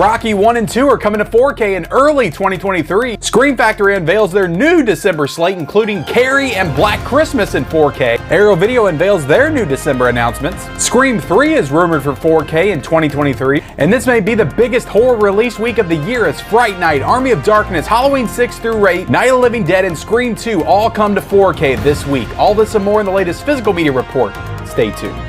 Rocky 1 and 2 are coming to 4K in early 2023. Scream Factory unveils their new December slate, including Carrie and Black Christmas in 4K. Arrow Video unveils their new December announcements. Scream 3 is rumored for 4K in 2023. And this may be the biggest horror release week of the year as Fright Night, Army of Darkness, Halloween 6 through 8, Night of the Living Dead, and Scream 2 all come to 4K this week. All this and more in the latest physical media report. Stay tuned.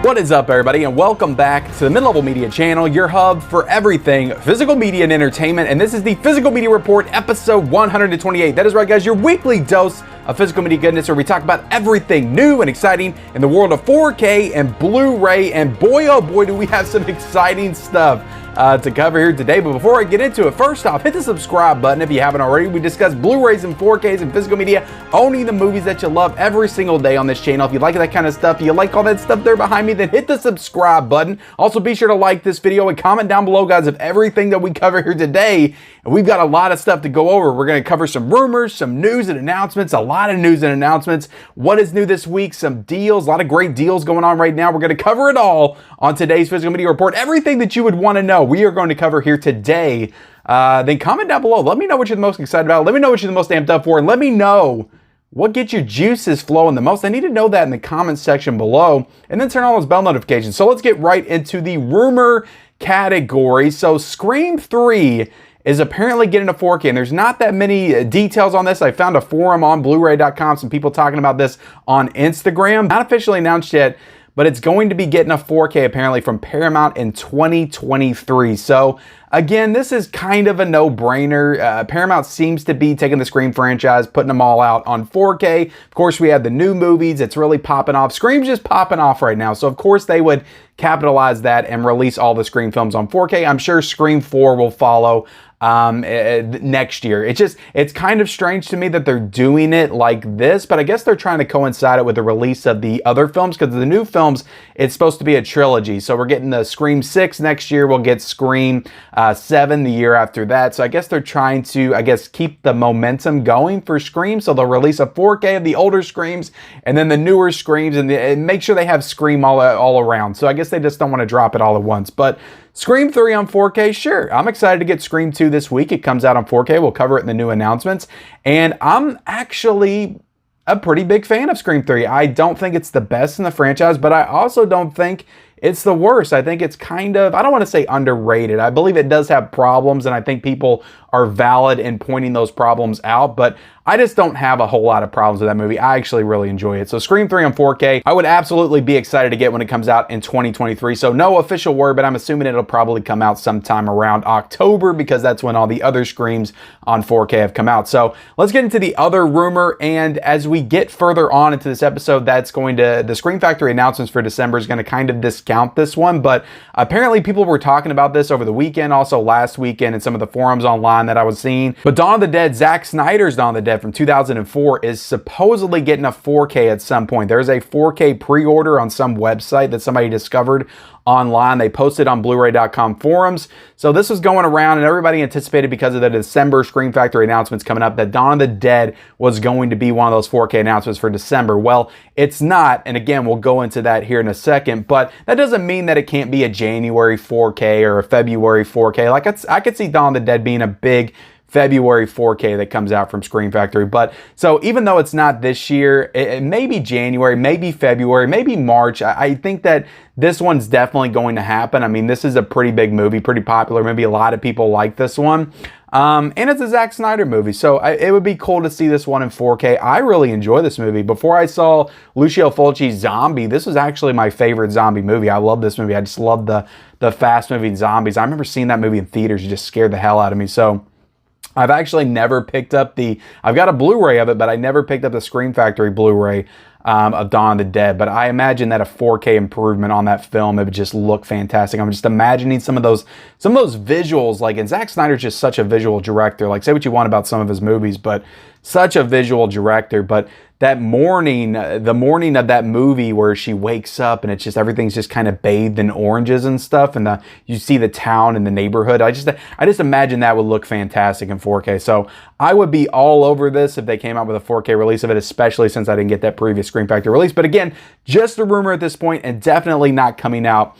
What is up, everybody, and welcome back to the Mid-Level Media channel, your hub for everything physical media and entertainment. And this is the Physical Media Report, episode 128. That is right, guys, your weekly dose of physical media goodness, where we talk about everything new and exciting in the world of 4K and Blu-ray. And boy, oh boy, do we have some exciting stuff to cover here today. But before I get into it, first off, hit the subscribe button if you haven't already. We discuss Blu-rays and 4Ks and physical media, owning the movies that you love every single day on this channel. If you like that kind of stuff, you like all that stuff there behind me, then hit the subscribe button. Also, be sure to like this video and comment down below, guys, of everything that we cover here today. And we've got a lot of stuff to go over. We're going to cover some rumors, some news and announcements, a lot of news and announcements. What is new this week? Some deals, a lot of great deals going on right now. We're going to cover it all on today's Physical Media Report. Everything that you would want to know, we are going to cover here today. Then comment down below. Let me know what you're the most excited about. Let me know what you're the most amped up for. And let me know what gets your juices flowing the most. I need to know that in the comments section below. And then turn on those bell notifications. So let's get right into the rumor category. So Scream 3 is apparently getting a 4K, and there's not that many details on this. I found a forum on Bluray.com, some people talking about this on Instagram. Not officially announced yet, but it's going to be getting a 4K apparently from Paramount in 2023. So again, this is kind of a no-brainer. Paramount seems to be taking the Scream franchise, putting them all out on 4K. Of course, we have the new movies. It's really popping off. Scream's just popping off right now. So of course they would capitalize that and release all the Scream films on 4K. I'm sure Scream 4 will follow next year. It's kind of strange to me that they're doing it like this, but I guess they're trying to coincide it with the release of the other films, because the new films, it's supposed to be a trilogy. So we're getting the Scream 6 next year. We'll get Scream 7 the year after that. So I guess they're trying to, keep the momentum going for Scream. So they'll release a 4K of the older Screams and then the newer Screams, and make sure they have Scream all around. So I guess they just don't want to drop it all at once. But Scream 3 on 4K, sure. I'm excited to get Scream 2 this week. It comes out on 4K. We'll cover it in the new announcements. And I'm actually a pretty big fan of Scream 3. I don't think it's the best in the franchise, but I also don't think it's the worst. I think it's kind of, I don't want to say underrated. I believe it does have problems, and I think people are valid in pointing those problems out, but I just don't have a whole lot of problems with that movie. I actually really enjoy it. So Scream 3 on 4K, I would absolutely be excited to get when it comes out in 2023. So no official word, but I'm assuming it'll probably come out sometime around October, because that's when all the other Screams on 4K have come out. So let's get into the other rumor. And as we get further on into this episode, the Scream Factory announcements for December is going to kind of discount this one. But apparently people were talking about this over the weekend, also last weekend in some of the forums online that I was seeing. But Dawn of the Dead, Zack Snyder's Dawn of the Dead from 2004 is supposedly getting a 4K at some point. There's a 4K pre-order on some website that somebody discovered online. They posted on Bluray.com forums. So this was going around, and everybody anticipated, because of the December Scream Factory announcements coming up, that Dawn of the Dead was going to be one of those 4K announcements for December. Well, it's not, and again, we'll go into that here in a second, but that doesn't mean that it can't be a January 4K or a February 4K. Like, I could see Dawn of the Dead being a big February 4K that comes out from Scream Factory. But so even though it's not this year, it may be January, maybe February, maybe March. I think that this one's definitely going to happen. I mean, this is a pretty big movie, pretty popular. Maybe a lot of people like this one. And it's a Zack Snyder movie, so it would be cool to see this one in 4K. I really enjoy this movie. Before I saw Lucio Fulci's Zombie, this was actually my favorite zombie movie. I love this movie. I just love the fast-moving zombies. I remember seeing that movie in theaters. It just scared the hell out of me. So I've actually never picked up I've got a Blu-ray of it, but I never picked up the Scream Factory Blu-ray of Dawn of the Dead. But I imagine that a 4K improvement on that film, it would just look fantastic. I'm just imagining some of those visuals, and Zack Snyder's just such a visual director. Like, say what you want about some of his movies, but such a visual director. But that morning, the morning of that movie where she wakes up and it's just everything's just kind of bathed in oranges and stuff, and you see the town and the neighborhood. I just imagine that would look fantastic in 4K. So I would be all over this if they came out with a 4K release of it, especially since I didn't get that previous Scream Factory release. But again, just a rumor at this point, and definitely not coming out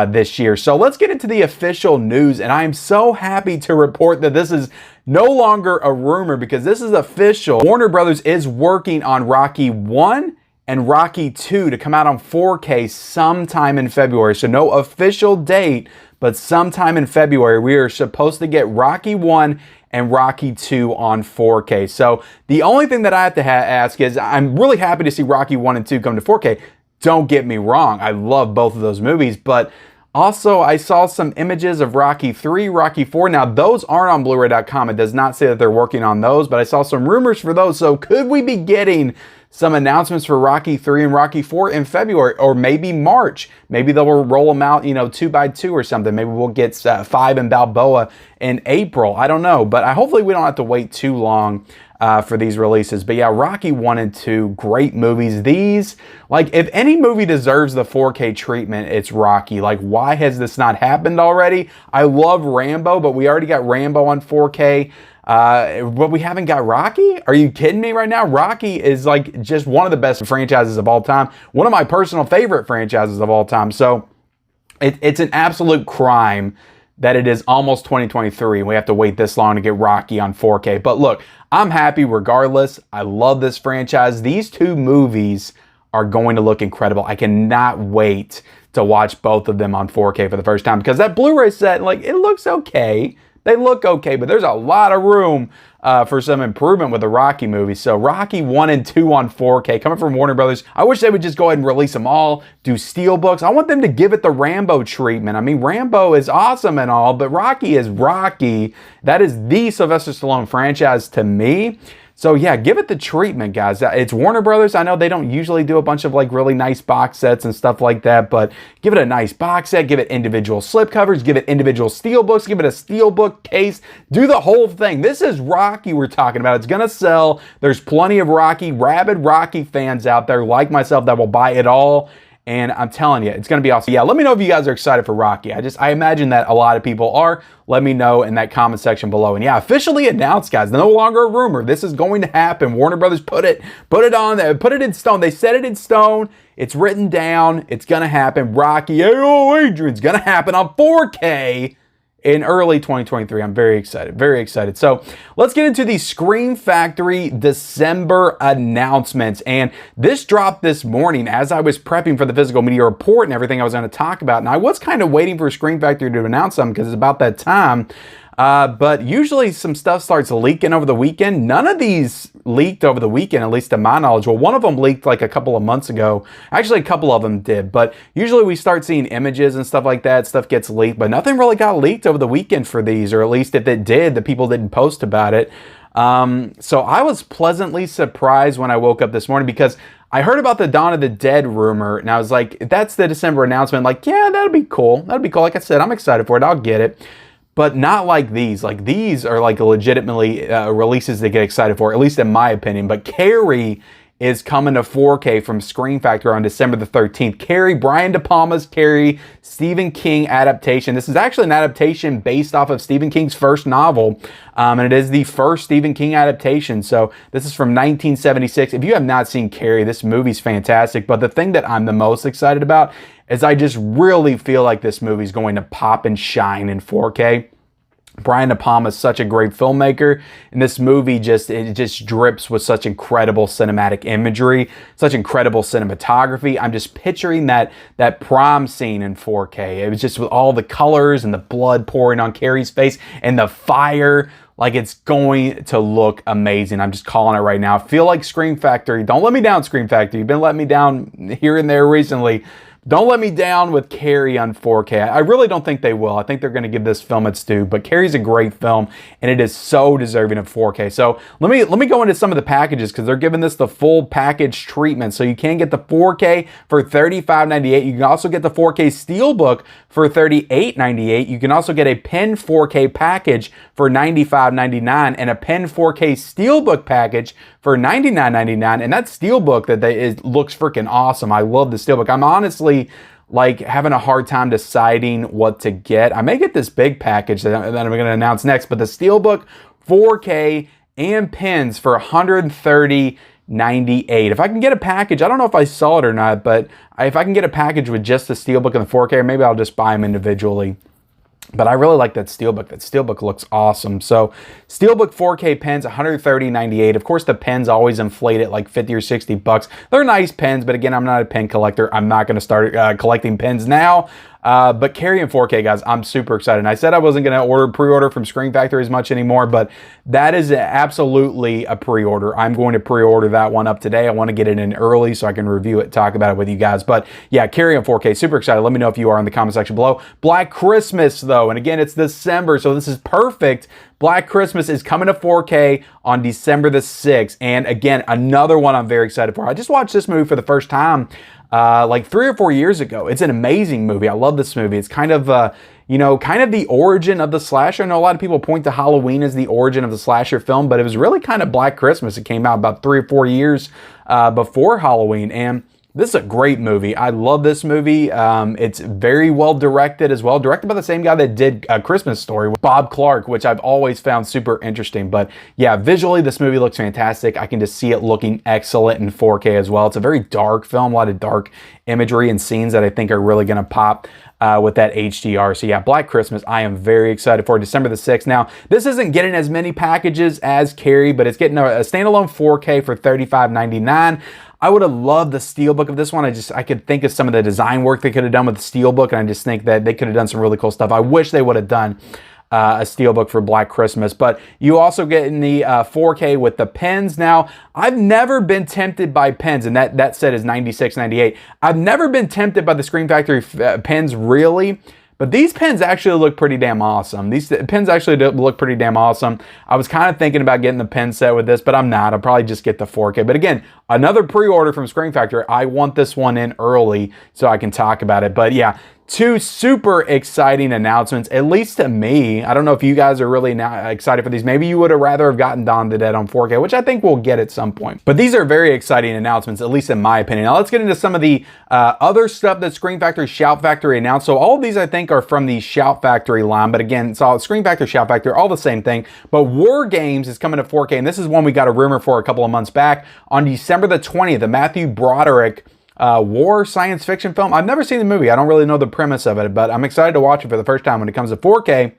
this year. So let's get into the official news, and I'm so happy to report that this is no longer a rumor, because this is official. Warner Brothers is working on Rocky 1 and Rocky 2 to come out on 4K sometime in February. So no official date, but sometime in February we are supposed to get Rocky 1 and Rocky 2 on 4K. So the only thing that I have to ask is, I'm really happy to see Rocky 1 and 2 come to 4K. Don't get me wrong, I love both of those movies, but also I saw some images of Rocky 3, Rocky 4. Now, those aren't on Blu-ray.com. It does not say that they're working on those, but I saw some rumors for those. So could we be getting some announcements for Rocky 3 and Rocky 4 in February, or maybe March? Maybe they'll roll them out, 2x2 or something. Maybe we'll get 5 and Balboa in April. I don't know, but hopefully we don't have to wait too long for these releases. But yeah, Rocky 1 and 2, great movies. These, like, if any movie deserves the 4K treatment, it's Rocky. Like, why has this not happened already? I love Rambo, but we already got Rambo on 4K. But we haven't got Rocky? Are you kidding me right now? Rocky is like just one of the best franchises of all time. One of my personal favorite franchises of all time. So it's an absolute crime that it is almost 2023 and we have to wait this long to get Rocky on 4K. But look, I'm happy regardless. I love this franchise. These two movies are going to look incredible. I cannot wait to watch both of them on 4K for the first time, because that Blu-ray set, like, it looks okay. They look okay, but there's a lot of room for some improvement with the Rocky movies. So Rocky 1 and 2 on 4K, coming from Warner Brothers. I wish they would just go ahead and release them all, do steelbooks. I want them to give it the Rambo treatment. I mean, Rambo is awesome and all, but Rocky is Rocky. That is the Sylvester Stallone franchise to me. So yeah, give it the treatment, guys. It's Warner Brothers. I know they don't usually do a bunch of like really nice box sets and stuff like that, but give it a nice box set, give it individual slipcovers, give it individual steelbooks, give it a steelbook case, do the whole thing. This is Rocky we're talking about. It's gonna sell. There's plenty of rabid Rocky fans out there like myself that will buy it all. And I'm telling you, it's going to be awesome. Yeah, let me know if you guys are excited for Rocky. I imagine that a lot of people are. Let me know in that comment section below. And yeah, officially announced, guys. No longer a rumor. This is going to happen. Warner Brothers put it on there, put it in stone. They set it in stone. It's written down. It's going to happen. Rocky, oh, Adrian's going to happen on 4K in early 2023. I'm very excited, very excited. So let's get into the Scream Factory December announcements. And this dropped this morning as I was prepping for the physical media report and everything I was going to talk about. And I was kind of waiting for Scream Factory to announce something because it's about that time. But usually some stuff starts leaking over the weekend. None of these leaked over the weekend, at least to my knowledge. Well, one of them leaked like a couple of months ago. Actually, a couple of them did. But usually we start seeing images and stuff like that. Stuff gets leaked. But nothing really got leaked over the weekend for these. Or at least if it did, the people didn't post about it. So I was pleasantly surprised when I woke up this morning, because I heard about the Dawn of the Dead rumor. And I was like, that's the December announcement. Like, yeah, that'll be cool. That'll be cool. Like I said, I'm excited for it. I'll get it. But not like these. Like, these are like legitimately releases to get excited for, at least in my opinion. But Carrie is coming to 4K from Scream Factory on December the 13th. Carrie, Brian De Palma's Carrie, Stephen King adaptation. This is actually an adaptation based off of Stephen King's first novel. And it is the first Stephen King adaptation. So this is from 1976. If you have not seen Carrie, this movie's fantastic. But the thing that I'm the most excited about is I just really feel like this movie's going to pop and shine in 4K. Brian De Palma is such a great filmmaker, and this movie just drips with such incredible cinematic imagery, such incredible cinematography. I'm just picturing that prom scene in 4K. It was just with all the colors and the blood pouring on Carrie's face and the fire. Like, it's going to look amazing. I'm just calling it right now. I feel like Scream Factory. Don't let me down, Scream Factory. You've been letting me down here and there recently. don't let me down with Carrie on 4K. I really don't think they will. I think they're going to give this film its due, but Carrie's a great film, and it is so deserving of 4K. So let me go into some of the packages, because they're giving this the full package treatment. So you can get the 4K for $35.98. You can also get the 4K Steelbook for $38.98. You can also get a Pen 4K package for $95.99 and a Pen 4K Steelbook package for $99.99. And that Steelbook it looks freaking awesome. I love the Steelbook. I'm honestly like having a hard time deciding what to get. I may get this big package that I'm going to announce next, but the Steelbook 4K and pens for $130.98. If I can get a package, I don't know if I saw it or not, but if I can get a package with just the Steelbook and the 4K, maybe I'll just buy them individually. But I really like that Steelbook. That Steelbook looks awesome. So Steelbook 4K pens, $130.98. Of course, the pens always inflate at like 50 or 60 bucks. They're nice pens, but again, I'm not a pen collector. I'm not going to start collecting pens now. But Carrie in 4K, guys, I'm super excited. And I said I wasn't going to pre-order from Screen Factory as much anymore, but that is absolutely a pre-order. I'm going to pre-order that one up today. I want to get it in early so I can review it, talk about it with you guys. But yeah, Carrie in 4K, super excited. Let me know if you are in the comment section below. Black Christmas, though, and again, it's December, so this is perfect. Black Christmas is coming to 4K on December the 6th. And again, another one I'm very excited for. I just watched this movie for the first time like 3 or 4 years ago. It's an amazing movie. I love this movie. It's kind of, kind of the origin of the slasher. I know a lot of people point to Halloween as the origin of the slasher film, but it was really kind of Black Christmas. It came out about 3 or 4 years before Halloween. And this is a great movie. I love this movie. It's very well directed as well. Directed by the same guy that did A Christmas Story with Bob Clark, which I've always found super interesting. But yeah, visually, this movie looks fantastic. I can just see it looking excellent in 4K as well. It's a very dark film, a lot of dark imagery and scenes that I think are really going to pop with that HDR. So yeah, Black Christmas, I am very excited for December the 6th. Now, this isn't getting as many packages as Carrie, but it's getting a standalone 4K for $35.99. I would have loved the Steelbook of this one. I could think of some of the design work they could have done with the Steelbook, and I just think that they could have done some really cool stuff. I wish they would have done a Steelbook for Black Christmas, but you also get in the 4K with the pens. Now, I've never been tempted by pens, and that set is $96.98. I've never been tempted by the Screen Factory pens, really. But these pens actually look pretty damn awesome. These pens actually look pretty damn awesome. I was kind of thinking about getting the pen set with this, but I'm not. I'll probably just get the 4K. But again, another pre-order from Screen Factory. I want this one in early so I can talk about it. But yeah, 2 super exciting announcements, at least to me. I don't know if you guys are really excited for these. Maybe you would have rather have gotten Dawn of the Dead on 4K, which I think we'll get at some point. But these are very exciting announcements, at least in my opinion. Now let's get into some of the other stuff that Screen Factory, Shout Factory announced. So all of these I think are from the Shout Factory line, but again, it's all Screen Factory, Shout Factory, all the same thing. But War Games is coming to 4K, and this is one we got a rumor for a couple of months back. On December the 20th, the Matthew Broderick war science fiction film. I've never seen the movie. I don't really know the premise of it, but I'm excited to watch it for the first time when it comes to 4K.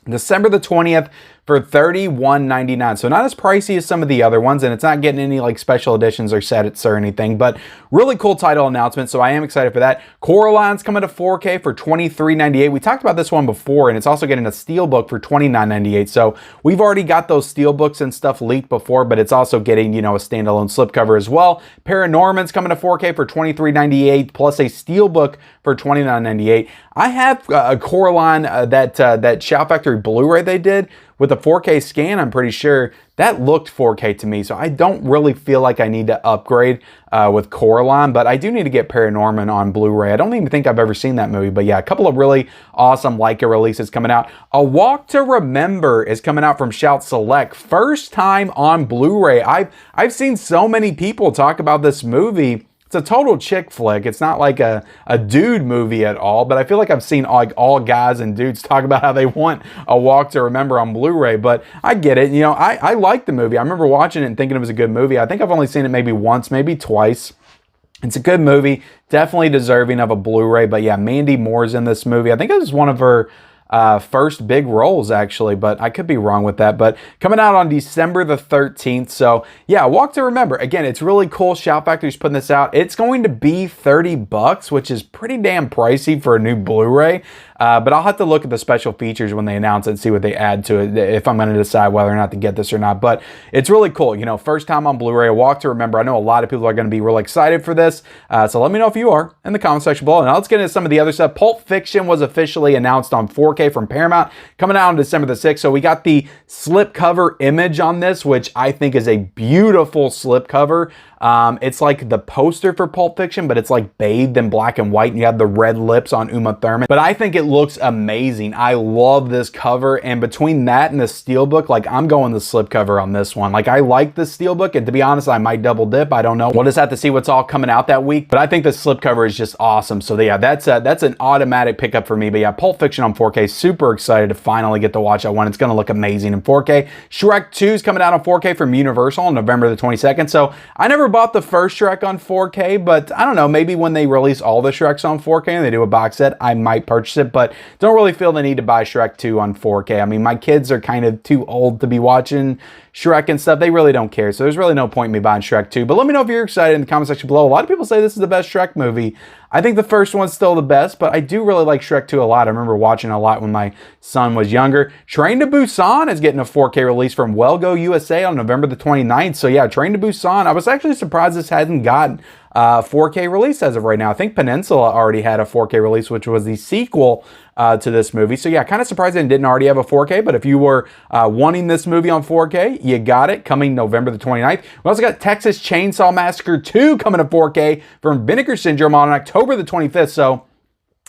December the 20th for $31.99. So not as pricey as some of the other ones, and it's not getting any like special editions or sets or anything, but really cool title announcement. So I am excited for that. Coraline's coming to 4K for $23.98. We talked about this one before, and it's also getting a Steelbook for $29.98. So we've already got those Steelbooks and stuff leaked before, but it's also getting, a standalone slipcover as well. ParaNorman's coming to 4K for $23.98 plus a Steelbook for $29.98. I have a Coraline, that Shout Factory Blu-ray they did with a 4K scan. I'm pretty sure that looked 4K to me, so I don't really feel like I need to upgrade with Coraline, but I do need to get ParaNorman on Blu-ray. I don't even think I've ever seen that movie, but yeah, a couple of really awesome Leica releases coming out. A Walk to Remember is coming out from Shout Select, first time on Blu-ray. I've seen so many people talk about this movie. It's a total chick flick. It's not like a dude movie at all, but I feel like I've seen all guys and dudes talk about how they want A Walk to Remember on Blu-ray, but I get it. I like the movie. I remember watching it and thinking it was a good movie. I think I've only seen it maybe once, maybe twice. It's a good movie, definitely deserving of a Blu-ray, but yeah, Mandy Moore's in this movie. I think it was one of her first big roles, actually, but I could be wrong with that. But coming out on December the 13th. So yeah, Walk to Remember. Again, it's really cool. Shout Factory's putting this out. It's going to be $30, which is pretty damn pricey for a new Blu-ray. But I'll have to look at the special features when they announce it and see what they add to it if I'm going to decide whether or not to get this or not. But it's really cool. You know, first time on Blu-ray, a walk to remember. I know a lot of people are going to be really excited for this. So let me know if you are in the comment section below. Now let's get into some of the other stuff. Pulp Fiction was officially announced on 4K from Paramount, coming out on December the 6th. So we got the slipcover image on this, which I think is a beautiful slipcover. It's like the poster for Pulp Fiction, but it's like bathed in black and white, and you have the red lips on Uma Thurman. But I think it looks amazing. I love this cover, and between that and the steelbook, like I'm going the slipcover on this one. Like I like the steelbook, and to be honest, I might double dip. I don't know. We'll just have to see what's all coming out that week. But I think the slipcover is just awesome. So yeah, that's an automatic pickup for me. But yeah, Pulp Fiction on 4K. Super excited to finally get to watch that one. It's going to look amazing in 4K. Shrek 2 is coming out on 4K from Universal on November the 22nd. So I never bought the first Shrek on 4K, but I don't know, maybe when they release all the Shreks on 4K and they do a box set, I might purchase it, but don't really feel the need to buy Shrek 2 on 4K. I mean, my kids are kind of too old to be watching Shrek and stuff. They really don't care, so there's really no point in me buying Shrek 2, but let me know if you're excited in the comment section below. A lot of people say this is the best Shrek movie. I think the first one's still the best, but I do really like Shrek 2 a lot. I remember watching a lot when my son was younger. Train to Busan is getting a 4K release from Wellgo USA on November the 29th. So yeah, Train to Busan. I was actually surprised this hadn't gotten a 4K release as of right now. I think Peninsula already had a 4K release, which was the sequel to this movie. So yeah, kind of surprised it didn't already have a 4K, but if you were wanting this movie on 4K, you got it, coming November the 29th. We also got Texas Chainsaw Massacre 2 coming to 4K from Vinegar Syndrome on October the 25th. So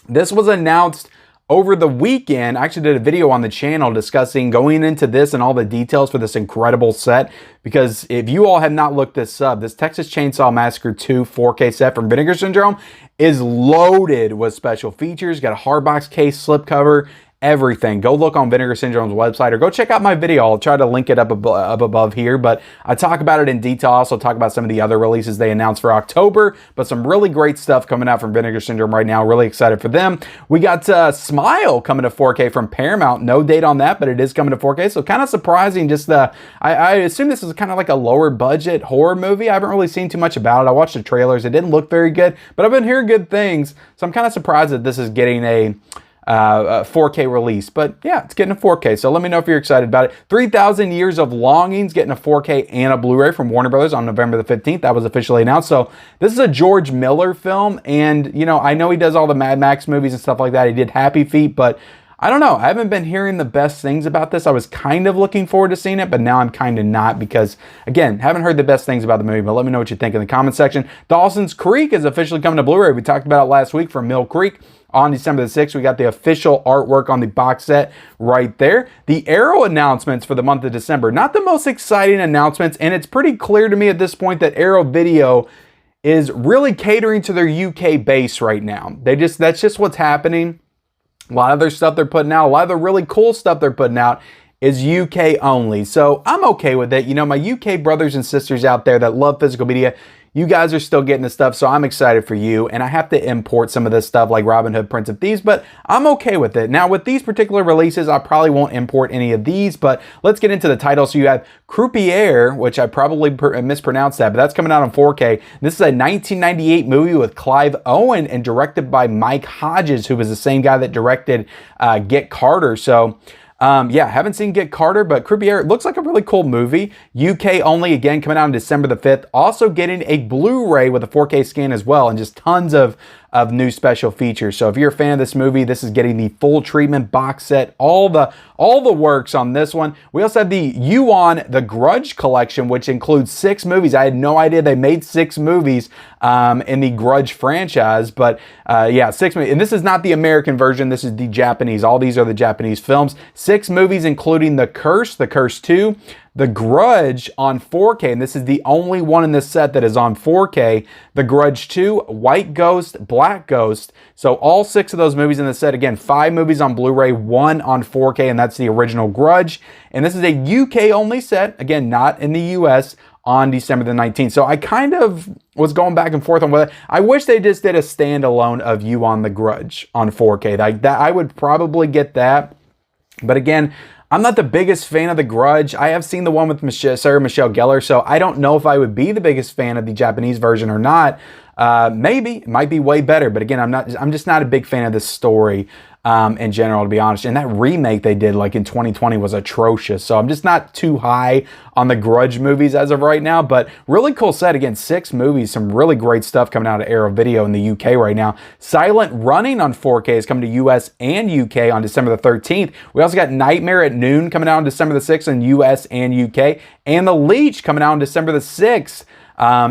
this was announced over the weekend. I actually did a video on the channel discussing going into this and all the details for this incredible set, because if you all have not looked this up, this Texas Chainsaw Massacre 2 4K set from Vinegar Syndrome is loaded with special features. Got a hardbox case, slipcover, everything. Go look on Vinegar Syndrome's website or go check out my video. I'll try to link it up above here, but I talk about it in detail. I also talk about some of the other releases they announced for October, but some really great stuff coming out from Vinegar Syndrome right now. Really excited for them. We got Smile coming to 4K from Paramount. No date on that, but it is coming to 4K. So kind of surprising. Just I assume this is kind of like a lower budget horror movie. I haven't really seen too much about it. I watched the trailers. It didn't look very good, but I've been hearing good things. So I'm kind of surprised that this is getting a 4K release, but yeah, it's getting a 4K. So let me know if you're excited about it. 3,000 Years of Longing's getting a 4K and a Blu-ray from Warner Brothers on November the 15th. That was officially announced. So this is a George Miller film, and you know, I know he does all the Mad Max movies and stuff like that. He did Happy Feet, but I don't know. I haven't been hearing the best things about this. I was kind of looking forward to seeing it, but now I'm kind of not, because again, haven't heard the best things about the movie. But let me know what you think in the comment section. Dawsons Creek is officially coming to Blu-ray. We talked about it last week from Mill Creek. On December the 6th, we got the official artwork on the box set right there. The Arrow announcements for the month of December. Not the most exciting announcements, and it's pretty clear to me at this point that Arrow Video is really catering to their UK base right now. That's just what's happening. A lot of their stuff they're putting out, a lot of the really cool stuff they're putting out is UK only. So I'm okay with it. You know, my UK brothers and sisters out there that love physical media, you guys are still getting this stuff, so I'm excited for you. And I have to import some of this stuff like Robin Hood, Prince of Thieves, but I'm okay with it. Now, with these particular releases, I probably won't import any of these, but let's get into the title. So you have Croupier, which I probably mispronounced that, but that's coming out on 4K. This is a 1998 movie with Clive Owen and directed by Mike Hodges, who was the same guy that directed Get Carter. So yeah, haven't seen Get Carter, but Croupier looks like a really cool movie. UK only, again, coming out on December the 5th. Also getting a Blu-ray with a 4K scan as well, and just tons of new special features. So if you're a fan of this movie, this is getting the full treatment box set, all the works on this one. We also have the Yuan, the Grudge Collection, which includes 6 movies. I had no idea they made 6 movies in the Grudge franchise, but yeah, 6 movies. And this is not the American version. This is the Japanese. All these are the Japanese films. 6 movies, including The Curse 2, The Grudge on 4K, and this is the only one in this set that is on 4K. The Grudge 2, White Ghost, Black Ghost. So all 6 of those movies in the set. Again, 5 movies on Blu-ray, 1 on 4K, and that's the original Grudge. And this is a UK only set. Again, not in the US, on December the 19th. So I kind of was going back and forth on whether I wish they just did a standalone of You on the Grudge on 4K. Like that, I would probably get that. But again, I'm not the biggest fan of The Grudge. I have seen the one with Sarah Michelle Gellar, so I don't know if I would be the biggest fan of the Japanese version or not. Maybe it might be way better, but again, I'm just not a big fan of this story in general, to be honest. And that remake they did like in 2020 was atrocious. So I'm just not too high on the Grudge movies as of right now, but really cool set. Again, 6 movies, some really great stuff coming out of Arrow Video in the UK right now. Silent Running on 4K is coming to US and UK on December the 13th. We also got Nightmare at Noon coming out on December the 6th in US and UK, and The Leech coming out on December the 6th.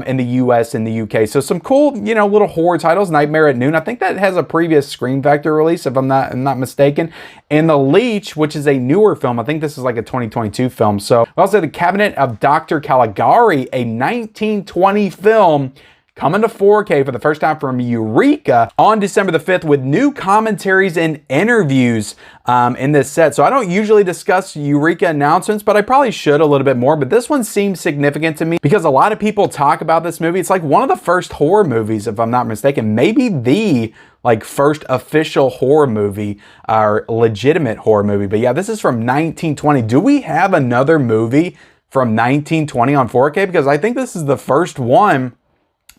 In the US and the UK. So some cool, you know, little horror titles. Nightmare at Noon, I think that has a previous Scream Factory release, if I'm not mistaken. And The Leech, which is a newer film. I think this is like a 2022 film. So we also have The Cabinet of Dr. Caligari, a 1920 film, coming to 4K for the first time from Eureka on December the 5th with new commentaries and interviews in this set. So I don't usually discuss Eureka announcements, but I probably should a little bit more. But this one seems significant to me because a lot of people talk about this movie. It's like one of the first horror movies, if I'm not mistaken, maybe the like first official horror movie or legitimate horror movie. But yeah, this is from 1920. Do we have another movie from 1920 on 4K? Because I think this is the first one.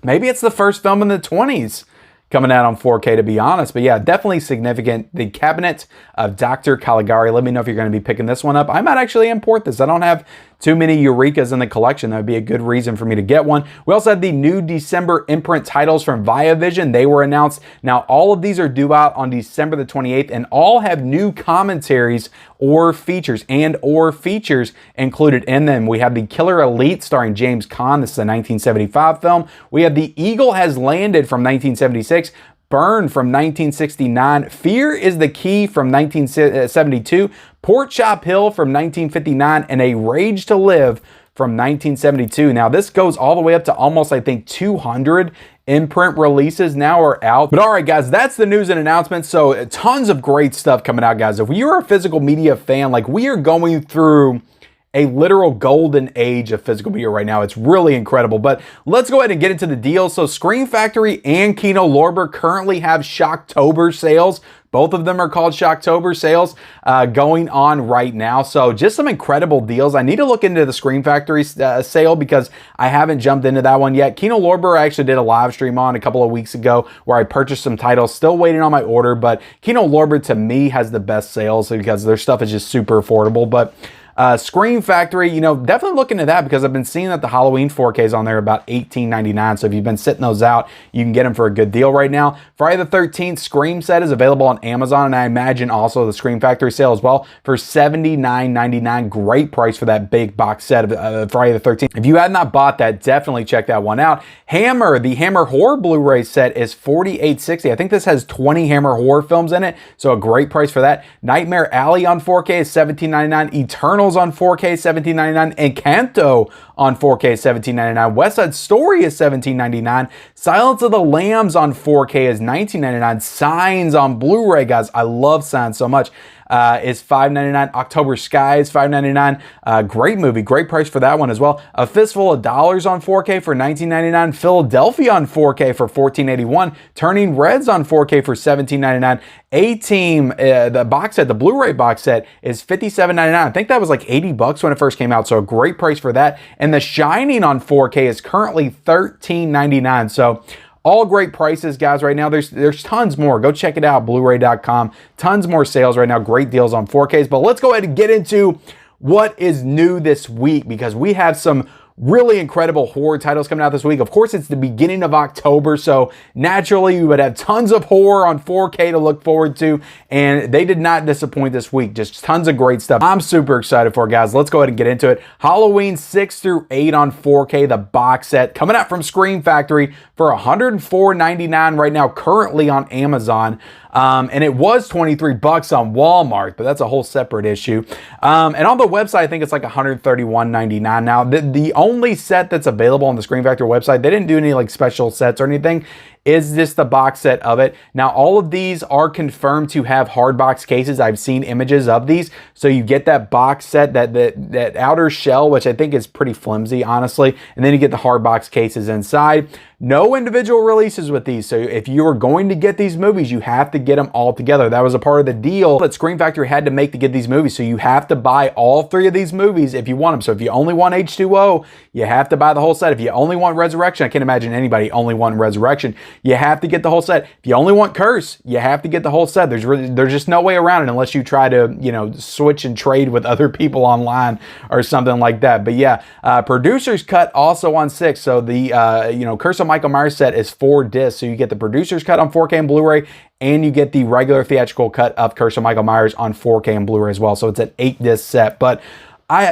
Maybe it's the first film in the 20s coming out on 4K, to be honest. But yeah, definitely significant. The Cabinet of Dr. Caligari. Let me know if you're going to be picking this one up. I might actually import this. I don't have too many Eurekas in the collection. That would be a good reason for me to get one. We also had the new December imprint titles from Viavision. They were announced. Now, all of these are due out on December the 28th and all have new commentaries or features included in them. We have the Killer Elite starring James Caan. This is a 1975 film. We have The Eagle Has Landed from 1976. Burn from 1969, Fear is the Key from 1972, Pork Chop Hill from 1959, and A Rage to Live from 1972. Now, this goes all the way up to almost, I think, 200 imprint releases now are out. But all right, guys, that's the news and announcements. So tons of great stuff coming out, guys. If you're a physical media fan, like we are going through a literal golden age of physical media right now. It's really incredible. But let's go ahead and get into the deals. So Scream Factory and Kino Lorber currently have Shocktober sales. Both of them are called Shocktober sales going on right now. So just some incredible deals. I need to look into the Scream Factory sale because I haven't jumped into that one yet. Kino Lorber I actually did a live stream on a couple of weeks ago where I purchased some titles. Still waiting on my order, but Kino Lorber to me has the best sales because their stuff is just super affordable. But Scream Factory, you know, definitely look into that because I've been seeing that the Halloween 4Ks on there are about $18.99. So if you've been sitting those out, you can get them for a good deal right now. Friday the 13th Scream set is available on Amazon, and I imagine also the Scream Factory sale as well for $79.99. Great price for that big box set of Friday the 13th. If you had not bought that, definitely check that one out. Hammer, the Hammer Horror Blu-ray set is $48.60. I think this has 20 Hammer horror films in it, so a great price for that. Nightmare Alley on 4K is $17.99. Eternals on 4K $17.99. Encanto on 4K $17.99. West Side Story is $17.99. Silence of the Lambs on 4K is $19.99. Signs on Blu-ray, guys. I love Signs so much. Is $5.99. October Sky is $5.99. Great movie, great price for that one as well. A Fistful of Dollars on 4K for $19.99. Philadelphia on 4K for $14.81. Turning Reds on 4K for $17.99. A-Team, the box set, the Blu-ray box set is $57.99. I think that was like $80 when it first came out, so a great price for that. And The Shining on 4K is currently $13.99. So all great prices, guys, right now. There's tons more. Go check it out, Bluray.com. Tons more sales right now. Great deals on 4Ks. But let's go ahead and get into what is new this week because we have some really incredible horror titles coming out this week. Of course, it's the beginning of October, so naturally we would have tons of horror on 4K to look forward to, and they did not disappoint this week. Just tons of great stuff. I'm super excited for it, guys. Let's go ahead and get into it. Halloween 6 through 8 on 4K, the box set, coming out from Scream Factory for $104.99 right now, currently on Amazon. And it was $23 on Walmart, but that's a whole separate issue. And on the website, I think it's like $131.99. Now, the only set that's available on the Scream Factory website, they didn't do any like special sets or anything, is this the box set of it. Now, all of these are confirmed to have hard box cases. I've seen images of these. So you get that box set, that outer shell, which I think is pretty flimsy, honestly. And then you get the hard box cases inside. No individual releases with these. So if you are going to get these movies, you have to get them all together. That was a part of the deal that Scream Factory had to make to get these movies. So you have to buy all 3 of these movies if you want them. So if you only want H2O, you have to buy the whole set. If you only want Resurrection, I can't imagine anybody only wanting Resurrection. You have to get the whole set. If you only want Curse, you have to get the whole set. There's just no way around it unless you try to, you know, switch and trade with other people online or something like that. But yeah, producer's cut also on 6. So the, you know, Curse of Michael Myers set is 4 discs. So you get the producer's cut on 4K and Blu-ray, and you get the regular theatrical cut of Curse of Michael Myers on 4K and Blu-ray as well. So it's an 8 disc set. But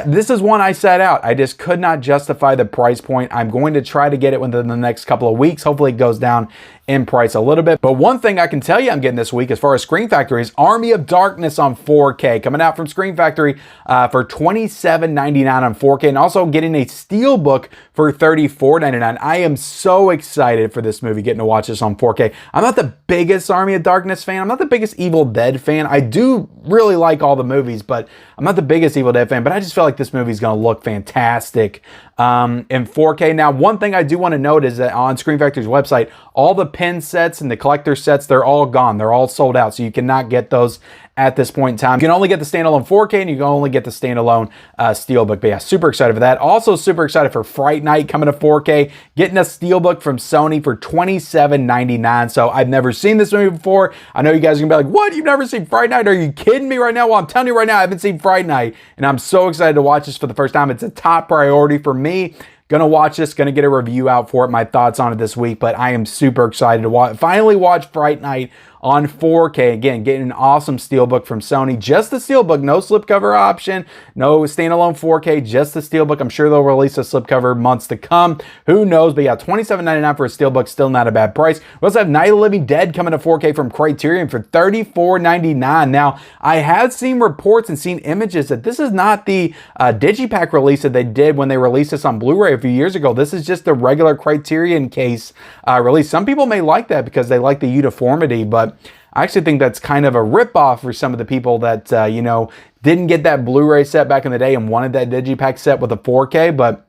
this is one I set out. I just could not justify the price point. I'm going to try to get it within the next couple of weeks. Hopefully it goes down in price a little bit. But one thing I can tell you I'm getting this week as far as Scream Factory is Army of Darkness on 4K. Coming out from Scream Factory for $27.99 on 4K, and also getting a steelbook for $34.99. I am so excited for this movie, getting to watch this on 4K. I'm not the biggest Army of Darkness fan. I'm not the biggest Evil Dead fan. I do really like all the movies, but I'm not the biggest Evil Dead fan. But I just feel like this movie is going to look fantastic in 4K. Now, one thing I do want to note is that on Scream Factory's website, all the pin sets and the collector sets, they're all gone. They're all sold out, so you cannot get those at this point in time. You can only get the standalone 4K, and you can only get the standalone steelbook. But yeah, super excited for that. Also super excited for Fright Night coming to 4K, getting a steelbook from Sony for $27.99. So I've never seen this movie before. I know you guys are gonna be like, what? You've never seen Fright Night? Are you kidding me right now? Well, I'm telling you right now, I haven't seen Fright Night, and I'm so excited to watch this for the first time. It's a top priority for me. Gonna watch this, gonna get a review out for it, my thoughts on it this week, but I am super excited to finally watch Fright Night on 4K. Again, getting an awesome steelbook from Sony. Just the steelbook, no slipcover option, no standalone 4K, just the steelbook. I'm sure they'll release a slipcover months to come. Who knows? But yeah, $27.99 for a steelbook, still not a bad price. We also have Night of the Living Dead coming to 4K from Criterion for $34.99. Now, I have seen reports and seen images that this is not the Digipack release that they did when they released this on Blu-ray a few years ago. This is just the regular Criterion case release. Some people may like that because they like the uniformity, but I actually think that's kind of a ripoff for some of the people that, you know, didn't get that Blu-ray set back in the day and wanted that Digipack set with a 4K, but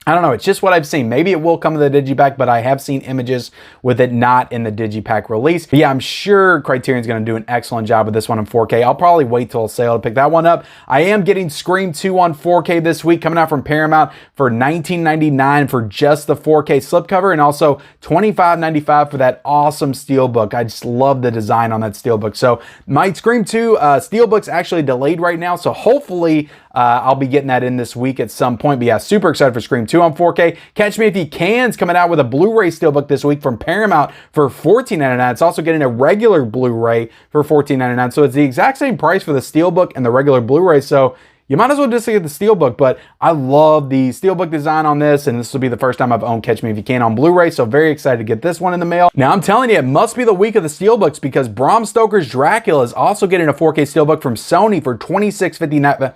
I don't know. It's just what I've seen. Maybe it will come to the Digipack, but I have seen images with it not in the Digipack release. But yeah, I'm sure Criterion's going to do an excellent job with this one in 4K. I'll probably wait till a sale to pick that one up. I am getting Scream 2 on 4K this week, coming out from Paramount for $19.99 for just the 4K slipcover, and also $25.95 for that awesome steelbook. I just love the design on that steelbook. So my Scream 2 steelbook's actually delayed right now, so hopefully I'll be getting that in this week at some point. But yeah, super excited for Scream 2 on 4K. Catch Me If You Can's coming out with a Blu-ray steelbook this week from Paramount for $14.99. It's also getting a regular Blu-ray for $14.99. So it's the exact same price for the steelbook and the regular Blu-ray. So you might as well just get the steelbook, but I love the steelbook design on this, and this will be the first time I've owned Catch Me If You Can on Blu-ray, so very excited to get this one in the mail. Now, I'm telling you, it must be the week of the steelbooks because Bram Stoker's Dracula is also getting a 4K steelbook from Sony for $26.59.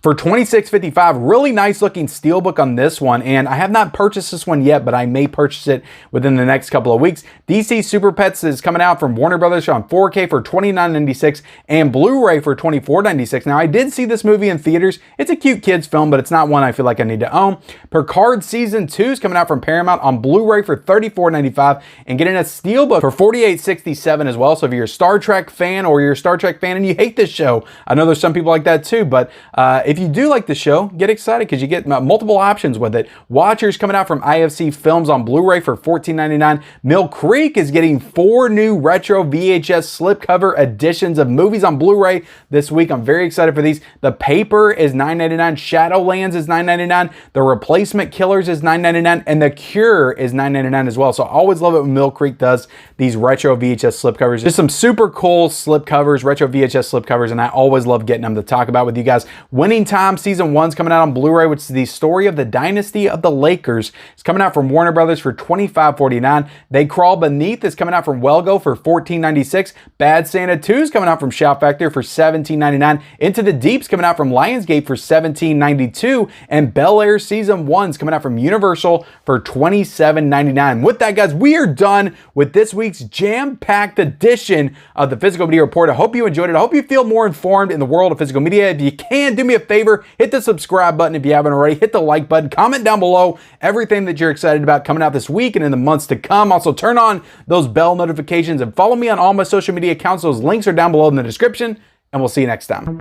For $26.55, really nice looking steelbook on this one, and I have not purchased this one yet, but I may purchase it within the next couple of weeks. DC Super Pets is coming out from Warner Brothers on 4K for $29.96 and Blu-ray for $24.96. Now, I did see this movie in theaters. It's a cute kids film, but it's not one I feel like I need to own. Picard Season 2 is coming out from Paramount on Blu-ray for $34.95 and getting a steelbook for $48.67 as well. So if you're a Star Trek fan or you're a Star Trek fan and you hate this show, I know there's some people like that too, but if you do like the show, get excited because you get multiple options with it. Watchers coming out from IFC Films on Blu-ray for $14.99. Mill Creek is getting 4 new retro VHS slipcover editions of movies on Blu-ray this week. I'm very excited for these. The Paper is $9.99. Shadowlands is $9.99. The Replacement Killers is $9.99. And The Cure is $9.99 as well. So I always love it when Mill Creek does these retro VHS slipcovers. Just some super cool slipcovers, retro VHS slipcovers, and I always love getting them to talk about with you guys. Winnie Game Time Season 1's coming out on Blu-ray, which is the story of the dynasty of the Lakers. It's coming out from Warner Brothers for $25.49. They Crawl Beneath is coming out from Wellgo for $14.96. Bad Santa 2 is coming out from Shout Factory for $17.99. Into the Deep's coming out from Lionsgate for $17.92. And Bel Air Season 1's coming out from Universal for $27.99. With that, guys, we are done with this week's jam-packed edition of the Physical Media Report. I hope you enjoyed it. I hope you feel more informed in the world of physical media. If you can, do me a favor, hit the subscribe button if you haven't already. Hit the like button. Comment down below everything that you're excited about coming out this week and in the months to come. Also, turn on those bell notifications and follow me on all my social media accounts. Those links are down below in the description, and we'll see you next time.